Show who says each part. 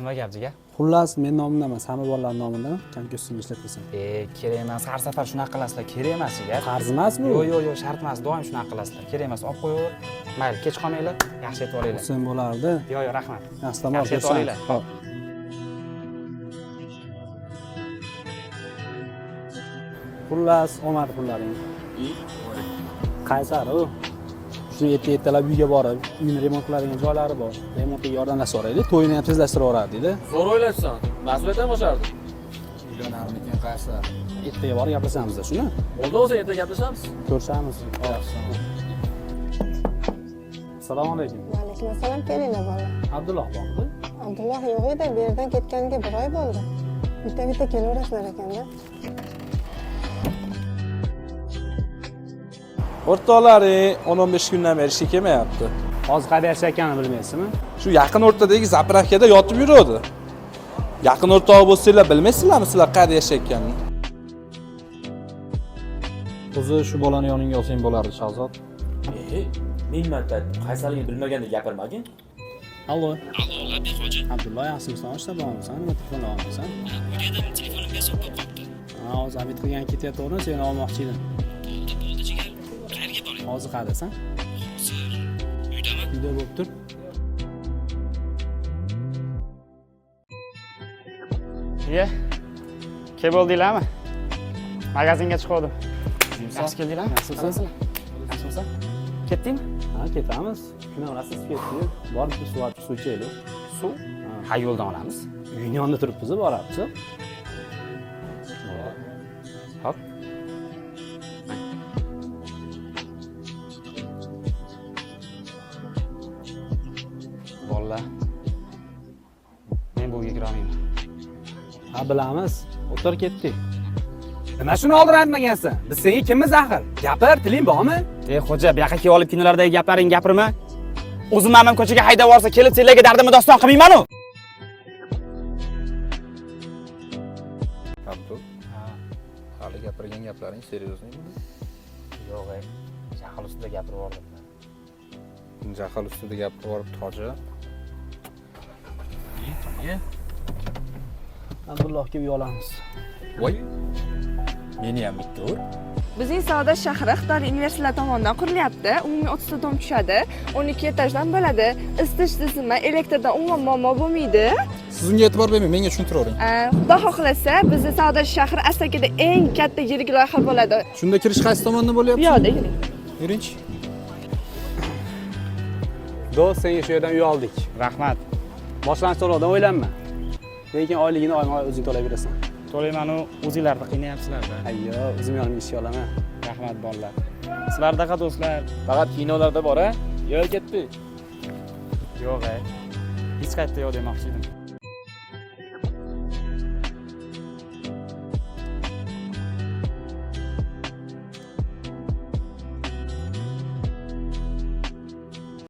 Speaker 1: Nima gap jiga?
Speaker 2: Xullas, men nomimdan emas, hamma bolalar nomidan kamki ustiga ishlatyapsan.
Speaker 1: Kerak emas. Har safar shunaqa qilasizlar. Kerak emas jiga.
Speaker 2: Qarz emas bu.
Speaker 1: Yo'q, shart emas. Doim shunaqa qilasizlar. Kerak emas. Olib qo'yaver. Mayli, kech qolmanglar. Yaxshi yetib olinglar.
Speaker 2: Sen bo'lardi.
Speaker 1: Yo'q, rahmat.
Speaker 2: Aslan
Speaker 1: Yaxshi yetib olinglar.
Speaker 2: Xo'p. Xullas, omad pullaring. Qaysar u? Shuni ertalab uyga borib, uyni remont qiladigan joylari bor. Remontga yordamlashib oraylik, to'yini ham tezlashtirib yuboradi deydi.
Speaker 3: Zo'r o'ylashsan. Mas'uliyatdan boshardi.
Speaker 2: Uylanarmikan Qaysar? Ertaga borib gaplashamiz shuni.
Speaker 3: Bo'ldi, o'zi ertaga gaplashamiz.
Speaker 2: Ko'rishamiz. Assalomu alaykum.
Speaker 4: Alaykum assalom, kelinglar bola.
Speaker 2: Abdulloh bormi?
Speaker 4: Abdulloh yo'q edi, bu yerdan ketganiga 1 oy bo'ldi. Bitta kelaverasizlar ekanda.
Speaker 5: O'rtoqlaring 10-15 kundan beri ishga kelmayapti.
Speaker 2: Hozir qayerda yashayotganini bilmaysizmi?
Speaker 5: Shu yaqin o'rtadagi zapravkada yotib yuradi. Yaqin o'rtog'i bo'lsanglar bilmaysizlarmi sizlar qayerda yashayotganini?
Speaker 2: O'zi shu bolani yoningga olsang bo'lardi, Shahzod.
Speaker 3: Ming marta Qaysarlikni bilmagandek gapirmagin.
Speaker 2: Allo. Latif hoji. Abdulloh yaxshimisan? Ishda bormisan? Nima telefon olmisan?
Speaker 6: Uyda telefonimga so'q bo'lib qoldi.
Speaker 2: Hozir abid qilgan ketyapti, seni olmoqchi edim.
Speaker 6: Bo'ldi jigar. Qayerga boray?
Speaker 2: Hozir qayerdasan?
Speaker 6: Hozir uydaman.
Speaker 2: Uyda bo'lib tur.
Speaker 1: Ke bo'ldinglarmi? Magazinga chiqdim. Yaxshi keldinglarmi? Yaxshimisiz? Yaxshimisiz? Ketdingmi?
Speaker 2: Ha, ketamiz. Shuni orasiz ketdi. Borib suv ichaylik.
Speaker 1: Suv? Ha, yo'ldan olamiz.
Speaker 2: Uyning yonida turibmiz, boramiz.
Speaker 1: Hop. Bolalar. Men bu yerga kira olmayman.
Speaker 2: Ha, bilamiz. O'tir ketdik. Nima shuni oldin aytmagansan? Biz senga kimmiz axir? Gapir, tiling bormi?
Speaker 1: Xo'ja, bu yoqqa kelib olib kinolardagi gaplaring gapirma. O'zim ham ko'chaga haydab borsa, kelib senlarga dardimni doston qilmayman-ku.
Speaker 5: Abdul. Hali gapirgan gaplaring seriyozmi?
Speaker 1: Yo'q, jahl ustida gapirib yubordim.
Speaker 5: Jahl ustida gapirib borib toji.
Speaker 2: Abdullohga uy olamiz.
Speaker 5: Voy. Meni ham bitta ur.
Speaker 7: Bizning Saodat shahri Xitoy universiteti tomonidan qurilyapti. Umumiy 30 ta dom tushadi. 12 etajdan bo'ladi. Isitish tizimi, elektrdan umuman muammo bo'lmaydi.
Speaker 5: Siz unga e'tibor bermang, menga tushuntiravering.
Speaker 7: Xudo xohlasa, bizning Saodat shahri Asakada eng katta yirik loyiha bo'ladi.
Speaker 5: Shunda kirish qaysi tomondan bo'lyapti?
Speaker 7: Yo'qda yuring.
Speaker 5: Yuring.
Speaker 2: Do'st, senga shu yerdan uy oldik.
Speaker 1: Rahmat.
Speaker 2: Boshlanish to'lovdan o'ylanma. Lekin oyligini oyma-oy o'zing to'layverasan.
Speaker 1: To'layman-u, o'zinglarni qiynayapsizlar-da.
Speaker 2: Ayyo, o'zim yonimga ish olaman.
Speaker 1: Rahmat bolalar. Sizlardaqa do'stlar.
Speaker 3: Faqat kinolarda bor-a? Yo'q ketdi.
Speaker 1: Yo'q, hech qayerda yo'q demoqchi edim.